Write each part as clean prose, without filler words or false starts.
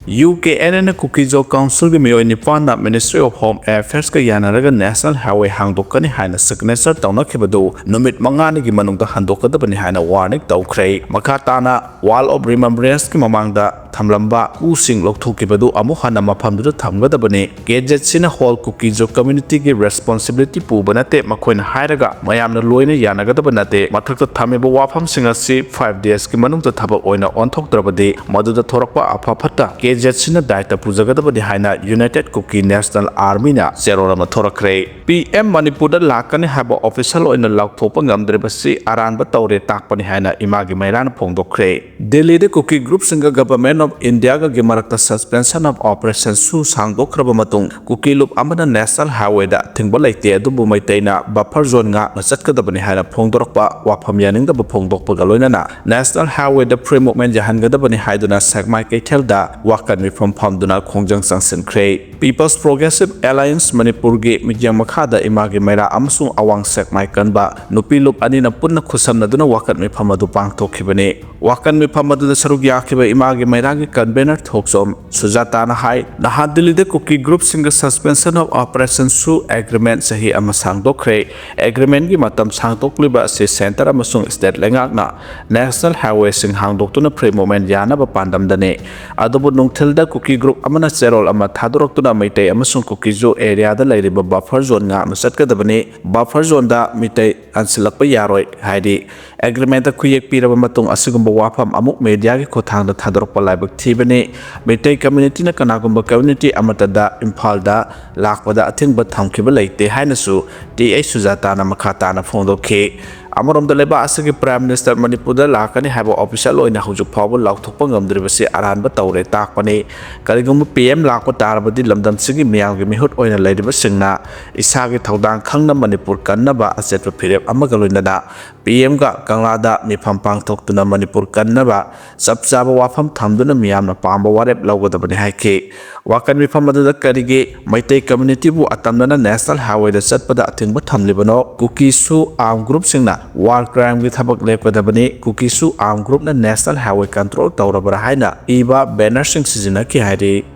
UKNA Kuki Council gi miyoi nipana Ministry of Home Affairs ka yanaraga National Highway hangdokani haina signature tawnakhibadu numit mangani gi manungda handokadabani haina warning tawkhre makhatana wall of remembrance ki mamangda thamlamba kusing lokthokibadu amu hana mafamduda thamgadabani gadget sina whole Kuki community gi responsibility pubanate makoina hairaga mayamna loina yanagadabante mathakta thamiba wafam singasi 5 days ki manungda thabak oina onthokdrabadi maduda thorakpa aphaphatta Jetsina Daita Puzagadabadi Haina United Kuki National Army na Serorama Thorakre PM Manipur Lakani Haba official in the Laktopangam Drebasi Aran Batore Takpani Haina Imagi Mairan Pongdokre Delhi the Kuki Group Single Government of India Gimarakta suspension of Operation Su Sangdo Krabamatung Kuki Loop Amada National Highway da Tingbalate Dubu Maitena Buffer Zone nga Nasatkadabani Haina Pongdokpa Wapam Yaning the Pongdokpagaloina National Highway the Pre-Movement Jahangadabani Haiduna Sagmai Ketelda Wakan from Pamduna Kongjang Sangsen Kre People's Progressive Alliance Manipur Ge Mijang Makada Imagi Mera Amsung Awang Sek Maikanba Nupilup Anina Punna Kusamnaduna Wakan Mi Pamadu Pang Tokibane Wakan Mi Pamadu the Sarugiakiba Imagi Meragi Kanbener Toksom Sujatana Hai Nahadili the Kuki Group Single Suspension of Operation Su Agreement Sahi Amasang Dokre Agreement Gi Matam Sang Tokliba Se Center Amasung State Lengakna National Highway Sing Hang Doktuna Pre-Moment Yana Bapandam Dane Adobu Tilda Kuki Group Amana Serol Ama Thadou Tuna Mite Amasung Kuki Zoo area the lady buffer zone nga Masatkadabani buffer zone da Mite Ansilakpa Yaroi Heidi Agreement the Kuii Piramatung Asugumba Wapam Amuk Media Kotang the Thadou Palabak Tibane Mite community na Kanagumba community Amatada Impalda Lakpada Atin Batam Kibalate Hainasu D.A. Suzatana Makatana Fondo K Amarom the Leba Asaki Prime Minister Manipur Lakani have official in a Huju Power Laktopangam Drivasi Aran Batore Takpani Kaligum PM Lakotarbadi Lamdam Sigi Miang Mihut oin a lady Basingna Isagi Taudan Kangna Manipur Kanaba Asset period Amagalunada PM ga Kanglada Mipampang Toktuna Manipur Kanaba Subsaba Wafam Tamduna Miam Pamba Warep Logo the Banihaki Wakan Mipamada the Karigi Maite community bu Atamana National Highway the Setpada Atin Batam Libano Kuki Su Arm Group Singna War crime with Habak Lepadabani, Kuki Su Arm Group na National Highway Control Taurabara Haina, Iba Banner Sing Sizinaki Hadi.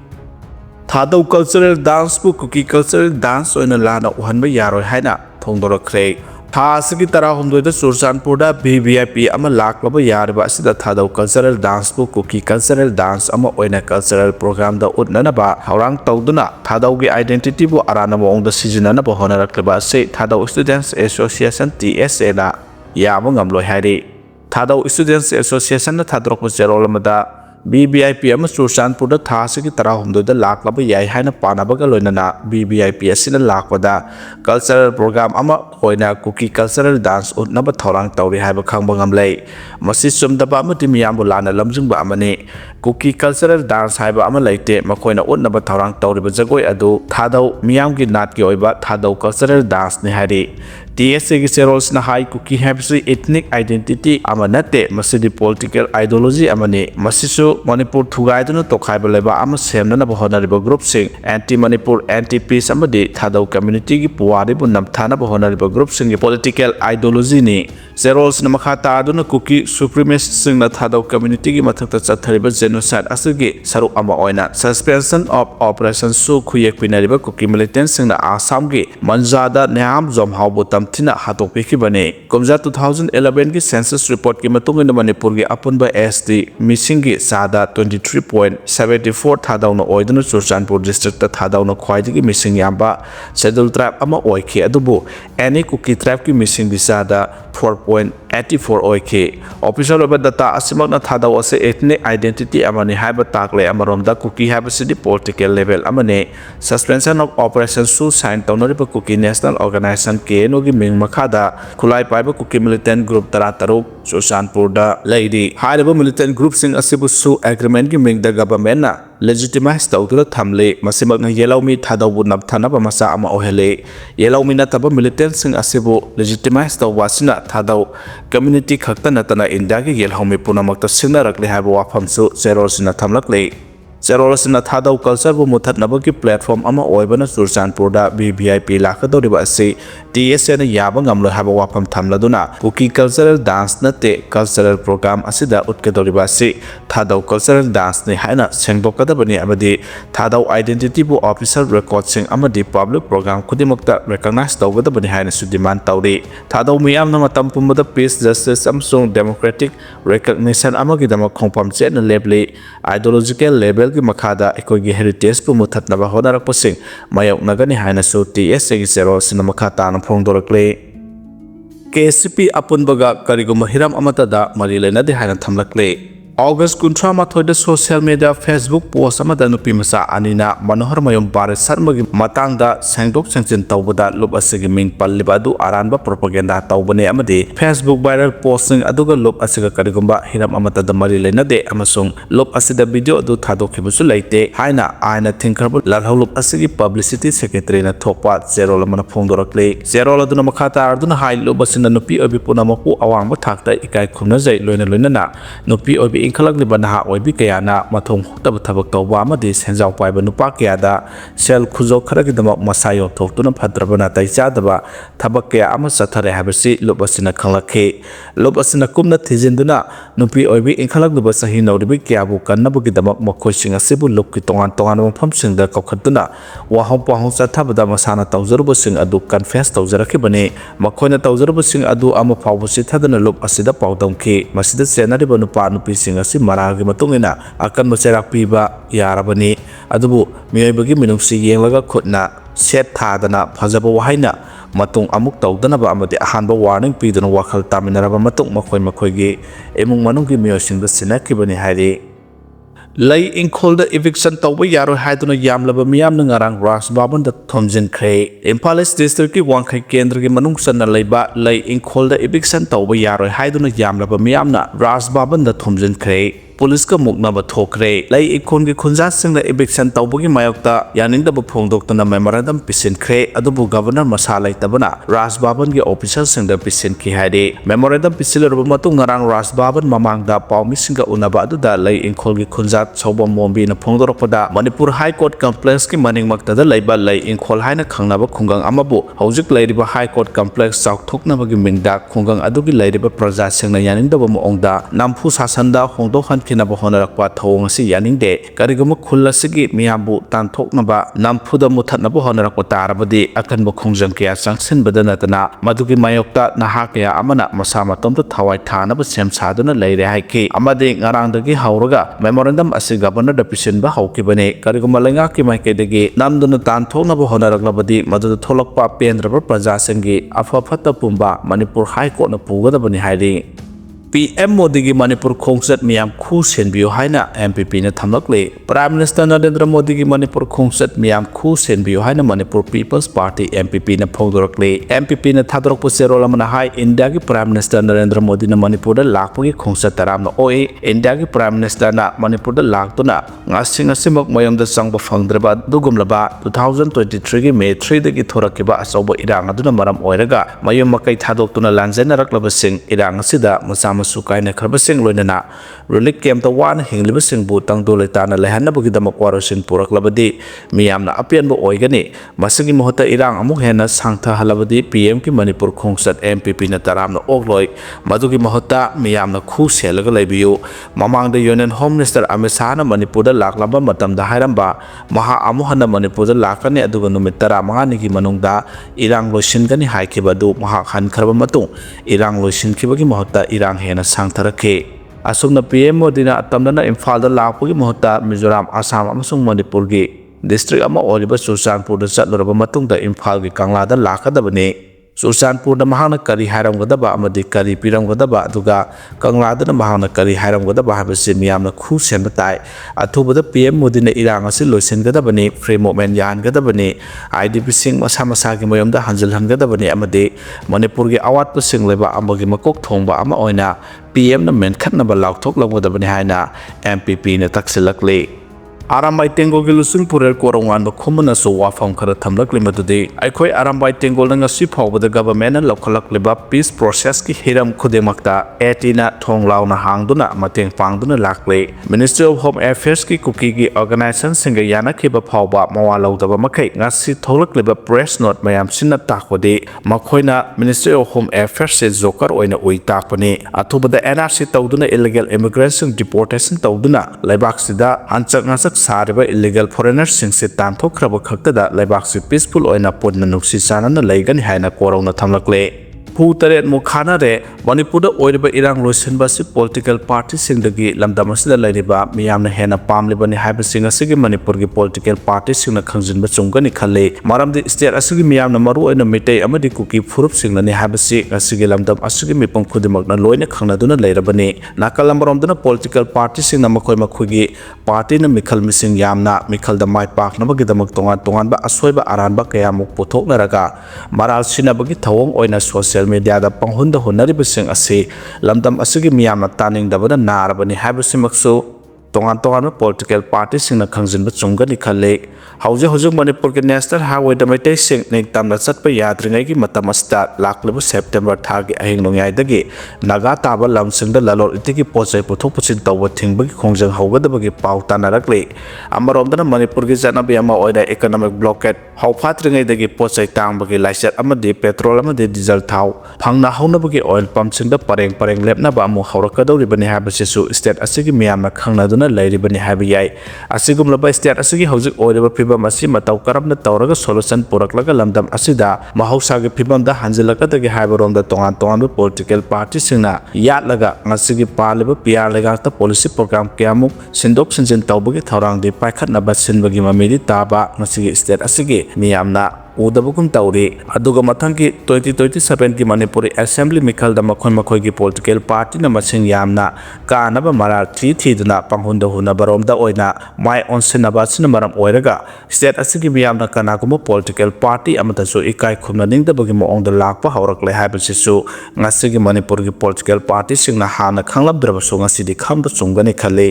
Thadou cultural dance book, Kuki cultural dance on a land of Hanba Yaro Haina, Sengdorakli. Thasiki Tarahum the Sursanpurda, BVIP, Ama Laklaba Yarba, the Thadou cultural dance book, Kuki cultural dance, Ama Oina cultural program, the Udnanaba, Harang Tauduna, Thadougi identity bu Aranamo on the Sizinana Bohonara Klabase, Thadou Students Association TSA. Yamungam Lohadi Thadou Students Association Thadrok Zerolamada BBIP Amasursan Puda Tasiki Tarahum the Laklaba Yai Hana Panabaga Lonana BBIP Asina Lakwada Cultural Program Ama Hoina Kuki Cultural Dance Utnaba Torang Tauri Haba Kambangam Lay Masisum the Bamatimiambulana Lamjumba Amane Kuki Cultural Dance Haba Amalate Makoina Utnaba Torang Tauri Bazagoi Adu Thadou Miamgi Natki Oiba Thadou Cultural Dance Nihadi TSA Serols na high Kuki Habsi ethnic identity amanate masidi political ideology amane masisu Manipur Thugaiduna Tokaibaleba ama semna na bahonariba group sing anti Manipur anti peace amadi Thadou community gi puwari bu namthana bahonariba group sing political ideology ni Serols na makhata aduna Kuki supremacist sing na Thadou community gi mathakta chathariba genocide asigi saru ama oina suspension of operation Su khuyek pinariba Kuki militant sing na Assam gi manjada nyam jomhau Tina Hatopiki Bane, Komza 2011 census report ki matung in Manipur gi upon by SD Missingi Sada 23.74 Thadou no Oidana Sursanpur district Thadou no Khwaidigi missing Yamba schedule tribe ama oike adubu any Kuki tribe ki missing di Sada 4.84 oike official of data asimak na Thadou ase ethnic identity amani haiba takle amaromda Kuki haiba sidi political level amane suspension of operation Su sign taunoriba Kuki national organization KNO Ming Makada, Kulai Paiba Kuki militant group Tarataruk, Sursanpurda, Lady, Hidable militant group sing Asibu Su agreement giving the government legitimized to the Tamle, Masimak Yellow Me Thadou would not Tanaba Masa Ama Ohele, Yellow Me Nataba militant sing Asibu, legitimized to Wasina Thadou, community Kaktanatana in Dagi Yellow Me Punamakta Singdarakli have Wapamsu, Zeros in a Tamlakli. Zerol asina Thadou culture bu muthatnabagi platform ama oibana Churachandpurda VVIP lakadoriba asi TSN yaba ngamlo haba wafam thamladuna Kuki cultural dance nate cultural program asida utkadoriba asi Thadou cultural dance ni haina sengdokadabani amadi Thadou identity bu official record sing amadi public program kudimakta recognize tawgadabani haina su demand tawri Thadou miyamna matam pumada peace justice amsung democratic recognition amagi dama khongpam chen level ideological level ki makhada ekogi heritage bu muthatnaba hodarak pasing mayok nagani haina su TS gi zero sina makhata na phongdorakle KCP apunbaga kariguma hiram amatada mari lenadi haina thamlakle August 13 social media Facebook post amada nupi masa anina manohar mayom bare sarmagi matangda sengdok sengchin tawbada lob asigi ming palliba adu aranba propaganda tawbane amadi Facebook viral posting aduga lob asiga karigumba hiram amata da mari lenade amasung lob asida video adu thadokhibusu leite haina aina thinkarbu lalhaw lob asigi publicity secretary na thokpa zero lamana phongdorakle zero laduna makhata arduna hai lob asina nupi obi punamaku awangba thakta ikai khumna jai loina na nupi obi inkhalakliba naha oibi kayana mathong hoktab thabak tawba amadi senjaw paiba nupa kayada sel khujo kharagidama masayo thoktuna phadrabana taichadaba thabak kaya ama sathare habasi lobasina khanglakhe lobasina kumna thijinduna nupi oibi inkhalakliba sahi nawribi kyabu kannabugidama makhoising asibu lobki tongan mafamsingda kokhatuna wahong pahong chathabada masana tawjarubasing adu confess tawjarakhibani makhoina tawjarubasing adu ama phawbasi thadana lob asida pawdamkhi masida senariba nupa nupi asi maragi matungina akan macerak piba yarabani adubu miyoibagi minungsi yenglaga khutna set thadana phajaba wahaina matung amuk tawdanaba amadi ahanba warning piduna wakhal taminaraba matung makhoigi emung manunggi miyoisingda sinakibani hairi Lay inkholda eviction tawba yaro haiduna yamlaba miyamna ngarang rasbaban da thomjinkhre Imphal East District ki Wangkhai Kendra ki manung sanna leiba lay inkholda eviction tawba yaro haiduna yamlaba miyamna rasbaban da thomjinkhre Police ka muknaba thokre lay ikon ki khunjat singda eviction tawbagi mayokta yaningdaba phongdoktana memorandum pisinkhre adubu governor masalai tabana rasbaban ki official singda pisinki haide memorandum pisilrba matung ngarang rasbaban mamangda pawmi singa unaba aduda lay inkol ki khunjat chawba mombi na phongdorakpada Manipur High Court Complex ki maningmaktada leiba lay inkol haina khangnaba khungang amabu hojik lairiba High Court Complex chawthoknabagi mingda khungang adugi lairiba praja singna yaningdaba moongda namphu sasanda hongdokhan kinaba honarakpa thawng asi yaningde kariguma khulasigi miyambu tanthoknaba namphuda muthatnaba honarakpa tarabadi akanba khongjang kya changsinbada natana madugi mayokta naha kya amana masa matomta thawai thanaba semsaduna leire haiki amade ngarangdagi hauraga memorandum asi governor da pisinba haukibane kariguma lenga ki maikedagi namduna tanthoknaba honaraklabadi maduda tholakpa pendraba prajasingi afafata pumba Manipur High Court na pugadabani hairi PM Modi ki Manipur khongchat miyam khu senbiyo haina MPP na thamlakle Prime Minister Narendra Modi ki Manipur khongchat miyam khu senbiyo haina Manipur People's Party MPP na phongdorakle MPP na thadorokpa serol amana hai India ki Prime Minister Narendra Modi na Manipur da lakpagi khongchat taramna oi India ki Prime Minister na Manipur da laktuna ngasimok mayamda changba phangdraba dugumlaba 2023 ki May 3 dagi thorakiba asoba irang aduna maram oiraga mayum makai thadoktuna lanjainaraklaba sing irang asida masama sukai na kharbasing loinana relic camp ta wan hinglibasing bu tangdo letana lehanabagi damak warosin puraklabadi miyamna apianbo oigani masigi mohota irang amuk hena sangtha halabadi PM ki Manipur khongchat MPP na taramna ogloi madugi mohota miyamna khu selaga leibiyu mamangda Union Home Minister Amit Shah na Manipur da laklamba matamda hairamba maha amuhana Manipur da lakani aduga numit 15 ki manungda irang loisingani haikibadu maha han kharba matung irang loisinkibagi mohota irang hena sangtharakhe asumna PM Modi na atamdana Imphal da lakpagi mohota Mizoram Assam amasung Manipur gi district ama oriba Churachandpur da chatloraba matungda Imphal gi Kangla da lakadabani Churachandpur da mahana kari hairamgadaba amadi kari piramgadaba aduga Kangla da mahana kari hairamgadaba habasi miyamna khu senba tai athubada PM Modi na irang asi loisingadabani free movement yangadabani IDP sing masa gi mayomda hanjalhangadabani amadi Manipur gi awatpa sing leba ambagi makok thongba ama oina PM na menkhatnaba laukthok lawgadabani haina MPP na taksilakle Arambai Tengol Gilusung Purel Korongan Kumana so wafam Kara Tamlak Limadudi. I quite Arambai Tengol and a ship over the government and local liba peace process ki Hiram Kudemakta, Etina Tong Launa Hangduna, Mateng Pangduna Lakli. Ministry of Home Affairs ki Kuki organization Singayana Kiba Pauba Mawalo Dava Makai, Nasi Tolak liba press note Mayam Sina Takwadi, Makoina, Ministry of Home Affairs said Zokar Oina Uitapani. Atuba the NRC Tauduna illegal immigration deportation Tauduna, Lebaksida, Anchak Nasak Sariba illegal foreigners singse Tanto Krabakakta, Lebaksi peaceful Oina Putna Nuksisana, Lagan Hana Korona Tamlakle. Putare ungkhatnare Manipur oiriba irang loisin basi political party singdagi lamdamasida lairiba miyamna hena pamlibani haiba singa sigi Manipur gi political party singna khangjinba chungani khalle maramdi state asigi miyamna maru oina mitei amadi Kuki furup singna ni haiba si asigi lamdam asigi mipong khudimakna loina khangnaduna leirabani nakalamromduna political party singna makoi makhugi party na mikhal mising yamna mikhalda mai paknabagi damak tongan ba asoiba aranba kayamuk puthoknaraga maral sinabagi thawong oina social media da panghunda honaribasing ase lamdam asigi miyamna taning dabana narabani habasimakso tongan political party singna khangjinba chungani khalle hauze Manipur ke national highway da maitai sing ning tamna chatpa yadringai gi matam asta lakleba September thagi ahing nongyai dagi naga taba lamsing da lalor itigi pochai puthok puchin tawba thingba gi khongjang haugadaba gi pau tanarakle amaromdana Manipur gi janabi ama oida economic blockade hauphatringai dagi pochai tangba gi laisat amadi petrol amadi diesel thau phangna haunaba gi oil pump sing da pareng lepna ba amu haurakadori bani habasisu state asigi miyamna khangnaduna lairibani habi yai asigum laba state asigi hauzik oireba phibam asi matau karabna tawraga solution puraklaga lamdam asida mahausa gi phibam da hanjilaka dagi haibarom da tongan political party singna yatlaga ngasigi paliba PR lega ta policy program kyamuk sindok sinjin tawbagi thorang di paikhatna ba sinbagi mamidi taba ngasigi state asigi miyamna udabugum tauri aduga mathangi 2027 ki Manipuri assembly mikhal da makhoi gi political party na masing yamna kanaba marar thi duna panghunda huna barom da oina mai onsinaba sin maram oiraga state asigi miyamna kanaguma political party amata so ikai khumna ning da bagi moong da lakpa haurakle haibasisu ngasigi Manipur gi political party singna hana khanglab drabaso ngasidi khamda chungani khale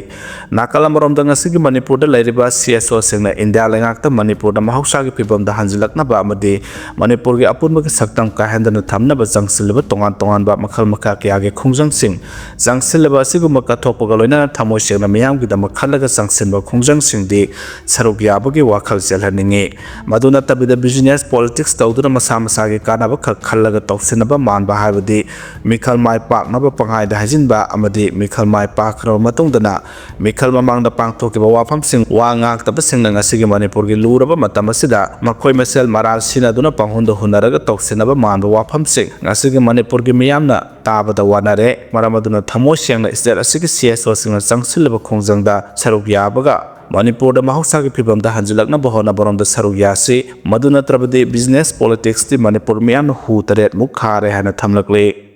nakalam rom da ngasigi Manipur da lairiba CSO singna India lengakta Manipur da mahausa gi phibam da hanjilakna amadi Manipur gi apunba gi saktam ka hendana thamna ba jangsilba tongan ba makhal makha kya ge khungjang sing jangsilba asiguma ka thokpaga loina thamoi sengna miyam gi da makhalaga jangsinba khungjang sing di sarugya ba gi wakhal chelhaningi maduna tabida business politics tawduna masa gi kanaba khallaga tawsinaba manba haibadi mikhal mai pak naba pangai da hajinba amadi mikhal mai pak ro matungdana mikhal mamang da pangthok ba wafam sing wangak tab sing na ngasigi Manipur gi luraba matamasida makhoi masel maral sinaduna panghunda hunaraga toksinaba manba wafam sing ngasigi Manipur gi miyamna tabada wanare maramaduna thamo sengna state asigi CSO singna changsilaba khongjangda saruk yabaga Manipur da mahausa gi phibam da hanjilakna bahona borom da saruk yasi maduna trabadi business politics ti Manipur miyamna hu taret muk khare hana thamlakle